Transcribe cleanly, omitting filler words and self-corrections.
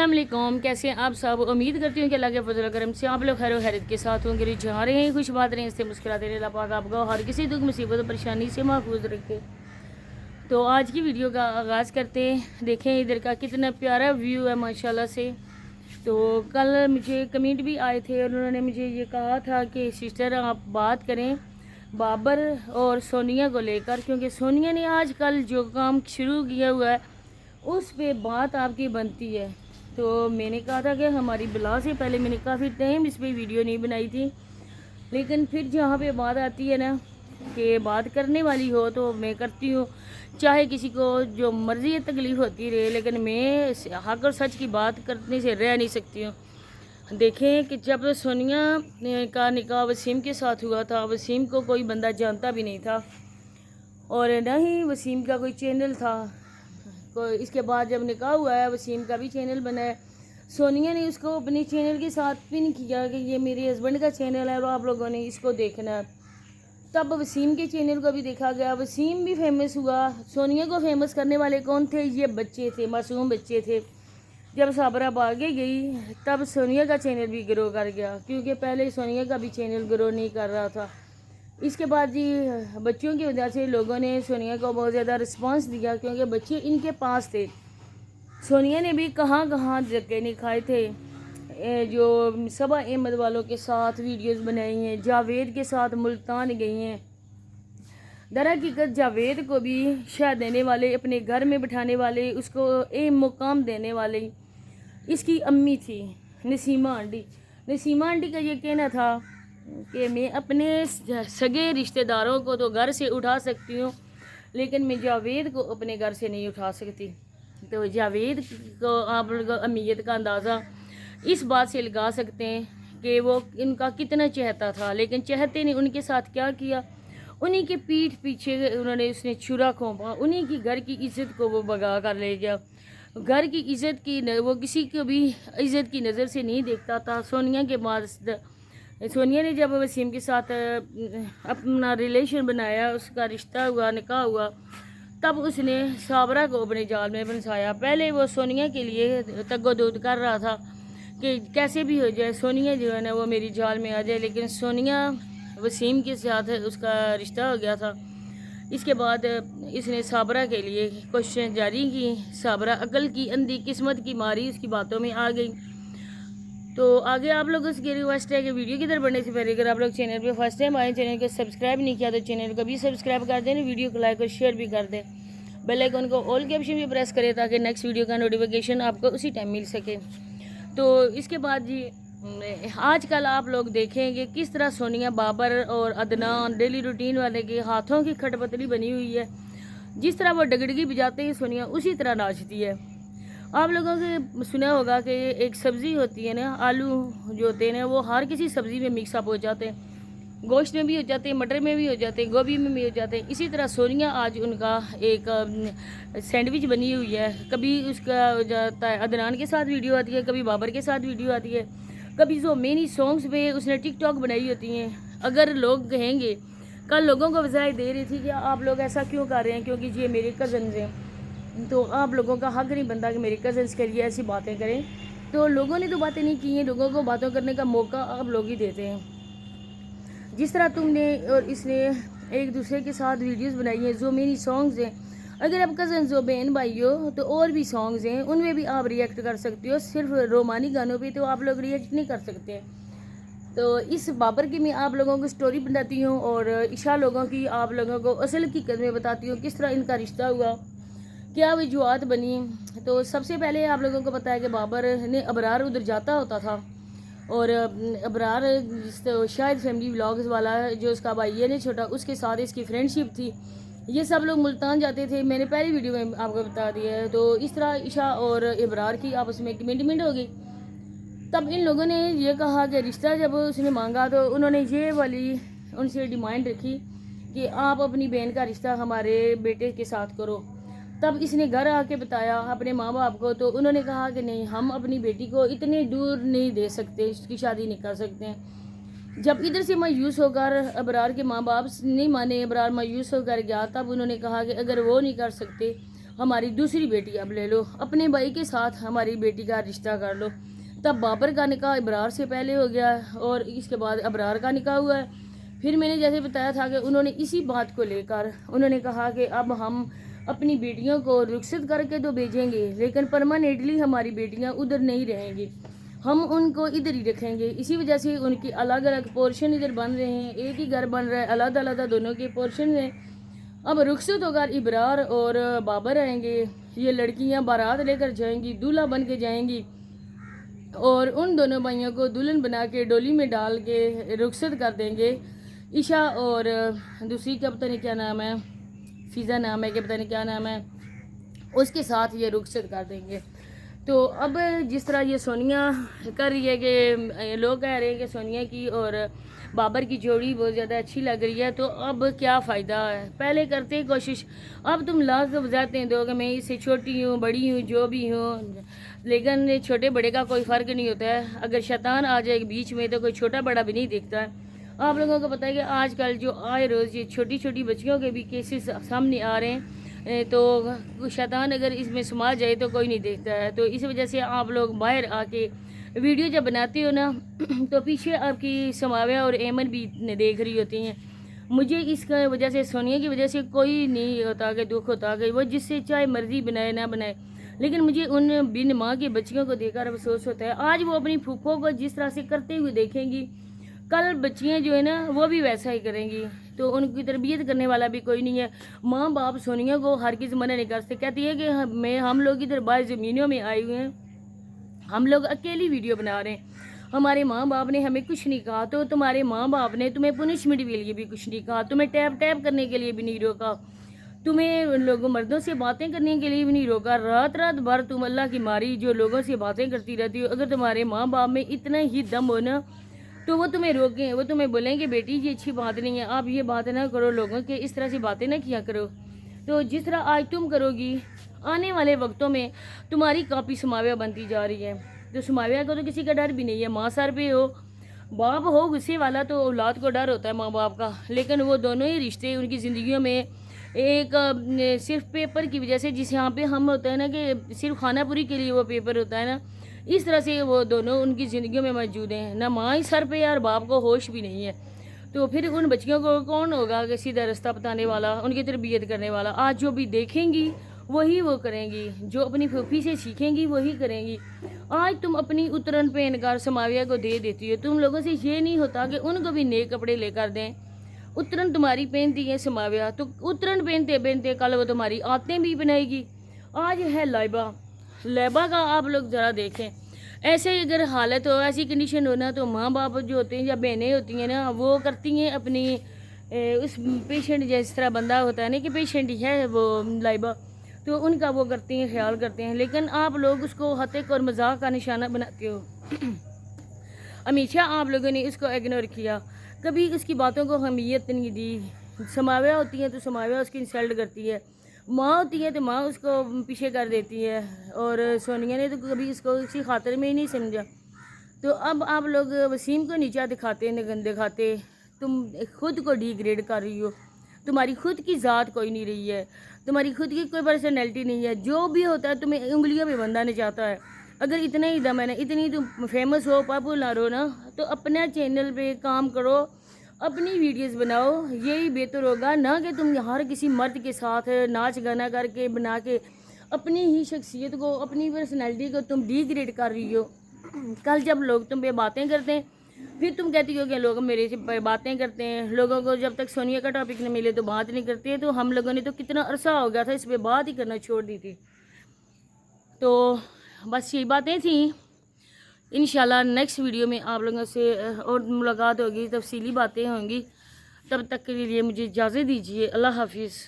अस्सलाम वालेकुम। कैसे हैं आप सब? उम्मीद करती हूँ कि अल्लाह के फजल करम से आप लोग खैर व खैरियत के साथ होंगे। जा रहे हैं खुश बात रहे, इससे मुस्कुराते रहे। अल्लाह पाक आपको हर किसी दुख मुसीबत और परेशानी से महफूज रखे। तो आज की वीडियो का आगाज़ करते हैं। देखें इधर का कितना प्यारा व्यू है माशाल्लाह से। तो कल मुझे कमेंट भी आए थे और उन्होंने मुझे ये कहा था कि सिस्टर आप बात करें बाबर और सोनिया को लेकर, क्योंकि सोनिया ने आजकल जो काम शुरू किया हुआ है उस पे बात आपकी बनती है। तो मैंने कहा था कि हमारी बुला से पहले मैंने काफ़ी टाइम इस पे वीडियो नहीं बनाई थी, लेकिन फिर जहाँ पे बात आती है ना कि बात करने वाली हो तो मैं करती हूँ, चाहे किसी को जो मर्ज़ी तकलीफ़ होती रहे, लेकिन मैं हक़ और सच की बात करने से रह नहीं सकती हूँ। देखें कि जब सोनिया का निकाह वसीम के साथ हुआ था, वसीम को कोई बंदा जानता भी नहीं था और न ही वसीम का कोई चैनल था। इसके बाद जब निकाह हुआ है वसीम का भी चैनल बना है। सोनिया ने उसको अपने चैनल के साथ पिन किया कि ये मेरे हस्बैंड का चैनल है और आप लोगों ने इसको देखना है। तब वसीम के चैनल को भी देखा गया, वसीम भी फेमस हुआ। सोनिया को फेमस करने वाले कौन थे? ये बच्चे थे, मासूम बच्चे थे। जब साबरा भागे गई तब सोनिया का चैनल भी ग्रो कर गया, क्योंकि पहले सोनिया का भी चैनल ग्रो नहीं कर रहा था। इसके बाद जी बच्चों की वजह से लोगों ने सोनिया को बहुत ज़्यादा रिस्पांस दिया, क्योंकि बच्चे इनके पास थे। सोनिया ने भी कहाँ कहाँ धक्के नहीं खाए थे। जो सबा अहमद वालों के साथ वीडियोस बनाई हैं, जावेद के साथ मुल्तान गई हैं। दरहकीकत जावेद को भी शायद देने वाले, अपने घर में बिठाने वाले, उसको एक मुकाम देने वाले इसकी अम्मी थी नसीमा आंटी। नसीमा आंटी का ये कहना था कि मैं अपने सगे रिश्तेदारों को तो घर से उठा सकती हूँ, लेकिन मैं जावेद को अपने घर से नहीं उठा सकती। तो जावेद को आप लोग अहमियत का अंदाज़ा इस बात से लगा सकते हैं कि वो इनका कितना चाहता था, लेकिन चाहते नहीं उनके साथ क्या किया, उन्हीं के पीठ पीछे उसने छुरा खोपा, उन्हीं की घर की इज़्ज़त को वो भगा कर ले गया। घर की इज़्ज़त की वो किसी को भी इज़्ज़त की नज़र से नहीं देखता था। सोनिया के बाद सोनिया ने जब वसीम के साथ अपना रिलेशन बनाया, उसका रिश्ता हुआ, निकाह हुआ, तब उसने साबरा को अपने जाल में फंसाया। पहले वो सोनिया के लिए तगोदोद कर रहा था कि कैसे भी हो जाए सोनिया जो है ना वो मेरी जाल में आ जाए, लेकिन सोनिया वसीम के साथ उसका रिश्ता हो गया था। इसके बाद इसने साबरा के लिए कोशिशें जारी की। साबरा अकल की अंधी, किस्मत की मारी उसकी बातों में आ गई। तो आगे आप लोगों से रिक्वेस्ट है कि वीडियो की तरफ बढ़ने से पहले अगर आप लोग चैनल पे फर्स्ट टाइम आए, चैनल को सब्सक्राइब नहीं किया तो चैनल को भी सब्सक्राइब कर दें, वीडियो को लाइक और शेयर भी कर दें, बेल आइकन को ऑल के ऑप्शन भी प्रेस करें ताकि नेक्स्ट वीडियो का नोटिफिकेशन आपको उसी टाइम मिल सके। तो इसके बाद जी आजकल आप लोग देखेंगे किस तरह सोनिया बाबर और अदनान डेली रूटीन वाले के हाथों की खटपतली बनी हुई है। जिस तरह वो डगडगी बजाते हैं सोनिया उसी तरह नाचती है। आप लोगों ने सुना होगा कि एक सब्ज़ी होती है ना, आलू जो होते हैं ना वो हर किसी सब्ज़ी में मिक्सअप हो जाते हैं, गोश्त में भी हो जाते हैं, मटर में भी हो जाते हैं, गोभी में भी हो जाते हैं। इसी तरह सोनिया आज उनका एक सैंडविच बनी हुई है। कभी उसका जाता है अदनान के साथ वीडियो आती है, कभी बाबर के साथ वीडियो आती है, कभी जो मेनी सॉन्ग्स पे उसने टिकटॉक बनाई होती हैं। अगर लोग कहेंगे, कल लोगों को वज़ाह दे रही थी कि आप लोग ऐसा क्यों कर रहे हैं, क्योंकि ये मेरे कज़न्स हैं, तो आप लोगों का हक़ नहीं बनता कि मेरे कज़न्स के लिए ऐसी बातें करें। तो लोगों ने तो बातें नहीं की हैं, लोगों को बातों करने का मौका आप लोग ही देते हैं। जिस तरह तुमने और इसने एक दूसरे के साथ वीडियोस बनाई हैं, जो मेरी सॉन्ग्स हैं, अगर आप कज़न जो बहन भाई हो तो और भी सॉन्ग्स हैं उनमें भी आप रिएक्ट कर सकते हो। सिर्फ रोमानी गानों पे तो आप लोग रिएक्ट नहीं कर सकते। तो इस बाबर की मैं आप लोगों को स्टोरी बताती हूँ और ईशा लोगों की आप लोगों को असल हकीकत में बताती हूँ किस तरह इनका रिश्ता हुआ, क्या वजूहत बनी। तो सबसे पहले आप लोगों को पता है कि बाबर ने अबरार उधर जाता होता था और अबरार शायद फैमिली व्लॉग्स वाला जो उसका भाई है ना छोटा, उसके साथ इसकी फ्रेंडशिप थी। ये सब लोग मुल्तान जाते थे, मैंने पहली वीडियो में आपको बता दिया है। तो इस तरह ईशा और अबरार की आपस में कमिटमेंट हो गई। तब इन लोगों ने ये कहा कि रिश्ता जब उसने मांगा तो उन्होंने ये वाली उनसे डिमांड रखी कि आप अपनी बहन का रिश्ता हमारे बेटे के साथ करो। तब इसने घर आके बताया अपने माँ बाप को, तो उन्होंने कहा कि नहीं, हम अपनी बेटी को इतने दूर नहीं दे सकते, इसकी शादी नहीं कर सकते हैं। जब इधर से मायूस होकर अबरार के माँ बाप नहीं माने, अबरार मायूस होकर गया, तब उन्होंने कहा कि अगर वो नहीं कर सकते ہماری دوسری بیٹی اب لے لو، اپنے بھائی کے ساتھ ہماری بیٹی کا رشتہ کر لو۔ تب بابر کا نکاح ابرار سے پہلے ہو گیا اور اس کے بعد ابرار کا نکاح ہوا ہے۔ پھر میں نے جیسے بتایا تھا کہ انہوں نے اسی بات کو لے کر انہوں نے کہا کہ اب ہم اپنی بیٹیوں کو رخصت کر کے تو بھیجیں گے، لیکن پرماننٹلی ہماری بیٹیاں ادھر نہیں رہیں گی، ہم ان کو ادھر ہی رکھیں گے۔ اسی وجہ سے ان کی الگ الگ پورشن ادھر بن رہے ہیں، ایک ہی گھر بن رہا ہے، علیحدہ علیحدہ دونوں کے پورشن ہیں۔ اب رخصت ہو کر ابرار اور بابر آئیں گے، یہ لڑکیاں بارات لے کر جائیں گی، دولہا بن کے جائیں گی اور ان دونوں بھائیوں کو دلہن بنا کے ڈولی میں ڈال کے رخصت کر دیں گے۔ عشا اور دوسری کا پتہ نہیں کیا نام ہے، فضا نام ہے کہ پتہ نہیں کیا نام ہے، اس کے ساتھ یہ رخصت کر دیں گے۔ تو اب جس طرح یہ سونیا کر رہی ہے کہ لوگ کہہ رہے ہیں کہ سونیا کی اور بابر کی جوڑی بہت زیادہ اچھی لگ رہی ہے، تو اب کیا فائدہ ہے؟ پہلے کرتے کوشش، اب تم لاکھ وضاحتیں دو کہ میں اس سے چھوٹی ہوں بڑی ہوں جو بھی ہوں، لیکن چھوٹے بڑے کا کوئی فرق نہیں ہوتا ہے۔ اگر شیطان آ جائے بیچ میں تو کوئی چھوٹا بڑا بھی نہیں دیکھتا ہے۔ آپ لوگوں کو پتہ ہے کہ آج کل جو آئے روز یہ چھوٹی چھوٹی بچیوں کے بھی کیسز سامنے آ رہے ہیں، تو شیطان اگر اس میں سما جائے تو کوئی نہیں دیکھتا ہے۔ تو اس وجہ سے آپ لوگ باہر آ کے ویڈیو جب بناتے ہو نا تو پیچھے آپ کی سماویہ اور ایمن بھی دیکھ رہی ہوتی ہیں۔ مجھے اس کا وجہ سے سونیا کی وجہ سے کوئی نہیں ہوتا کہ دکھ ہوتا کہ وہ جس سے چاہے مرضی بنائے نہ بنائے، لیکن مجھے ان بن ماں کی بچیوں کو دیکھ کر افسوس ہوتا ہے۔ آج وہ اپنی پھوپھوں کو جس طرح سے کرتے ہوئے دیکھیں گی، کل بچیاں جو ہے نا وہ بھی ویسا ہی کریں گی، تو ان کی تربیت کرنے والا بھی کوئی نہیں ہے۔ ماں باپ سونیا کو ہرگز منع نہیں کر سکتے، کہتی ہے کہ ہم لوگ ادھر باہر زمینوں میں آئے ہوئے ہیں، ہم لوگ اکیلی ویڈیو بنا رہے ہیں، ہمارے ماں باپ نے ہمیں کچھ نہیں کہا، تو تمہارے ماں باپ نے تمہیں پنشمنٹ کے لیے بھی کچھ نہیں کہا، تمہیں ٹیپ کرنے کے لیے بھی نہیں روکا، تمہیں لوگوں مردوں سے باتیں کرنے کے لیے بھی نہیں روکا۔ رات رات بھر تم اللہ کی ماری جو لوگوں سے باتیں کرتی رہتی ہو، اگر تمہارے ماں باپ میں اتنا ہی دم ہونا تو وہ تمہیں روکیں، وہ تمہیں بولیں کہ بیٹی یہ اچھی بات نہیں ہے، آپ یہ بات نہ کرو، لوگوں کے اس طرح سے باتیں نہ کیا کرو۔ تو جس طرح آج تم کرو گی، آنے والے وقتوں میں تمہاری کاپی سماویہ بنتی جا رہی ہے۔ تو سماویہ کو تو کسی کا ڈر بھی نہیں ہے، ماں سر پہ ہو، باپ ہو غصے والا تو اولاد کو ڈر ہوتا ہے ماں باپ کا، لیکن وہ دونوں ہی رشتے ان کی زندگیوں میں ایک صرف پیپر کی وجہ سے، جس یہاں پہ ہم ہوتا ہے نا کہ صرف خانہ پوری کے لیے وہ پیپر ہوتا ہے نا، اس طرح سے وہ دونوں ان کی زندگیوں میں موجود ہیں، نہ ماں ہی سر پہ اور باپ کو ہوش بھی نہیں ہے۔ تو پھر ان بچیوں کو کون ہوگا کہ سیدھا رستہ بتانے والا، ان کی تربیت کرنے والا؟ آج جو بھی دیکھیں گی وہی وہ کریں گی، جو اپنی پھوپھی سے سیکھیں گی وہی کریں گی۔ آج تم اپنی اترن پہن کر سماویہ کو دے دیتی ہو، تم لوگوں سے یہ نہیں ہوتا کہ ان کو بھی نئے کپڑے لے کر دیں۔ اترن تمہاری پہنتی ہے سماویہ، تو اترن پہنتے پہنتے کل وہ تمہاری آتیں بھی بنائے گی۔ آج ہے لائبہ کا آپ لوگ ذرا دیکھیں، ایسے اگر حالت ہو، ایسی کنڈیشن ہونا، تو ماں باپ جو ہوتے ہیں یا بہنیں ہوتی ہیں نا، وہ کرتی ہیں اپنی اس پیشنٹ جس طرح بندہ ہوتا ہے نا کہ پیشنٹ ہی ہے وہ لائبہ، تو ان کا وہ کرتے ہیں، خیال کرتے ہیں، لیکن آپ لوگ اس کو حقیق اور مذاق کا نشانہ بناتے ہو۔ ہمیشہ آپ لوگوں نے اس کو اگنور کیا، کبھی اس کی باتوں کو اہمیت نہیں دی۔ سماویہ ہوتی ہے تو سماویہ اس کی انسلٹ کرتی ہے، ماں ہوتی ہے تو ماں اس کو پیچھے کر دیتی ہے، اور سونیا نے تو کبھی اس کو اسی خاطر میں ہی نہیں سمجھا۔ تو اب آپ لوگ وسیم کو نیچا دکھاتے، تم خود کو ڈی گریڈ کر رہی ہو، تمہاری خود کی ذات کوئی نہیں رہی ہے، تمہاری خود کی کوئی پرسنالٹی نہیں ہے، جو بھی ہوتا ہے تمہیں انگلیوں پہ بندھا نہیں چاہتا ہے۔ اگر اتنا ہی دم ہے نا، اتنی تم فیمس ہو، پاپولر ہو نا، تو اپنا چینل پہ کام کرو، اپنی ویڈیوز بناؤ، یہی بہتر ہوگا، نہ کہ تم ہر کسی مرد کے ساتھ ناچ گانا کر کے بنا کے اپنی ہی شخصیت کو، اپنی پرسنالٹی کو تم ڈی گریڈ کر رہی ہو۔ کل جب لوگ تم پہ باتیں کرتے ہیں پھر تم کہتی ہو کہ لوگ میرے سے باتیں کرتے ہیں، لوگوں کو جب تک سونیا کا ٹاپک نہ ملے تو بات نہیں کرتے، تو ہم لوگوں نے تو کتنا عرصہ ہو گیا تھا اس پہ بات ہی کرنا چھوڑ دی تھی۔ تو بس یہی باتیں تھیں، انشاءاللہ نیکسٹ ویڈیو میں آپ لوگوں سے اور ملاقات ہوگی، تفصیلی باتیں ہوں گی، تب تک کے لیے مجھے اجازت دیجیے، اللہ حافظ۔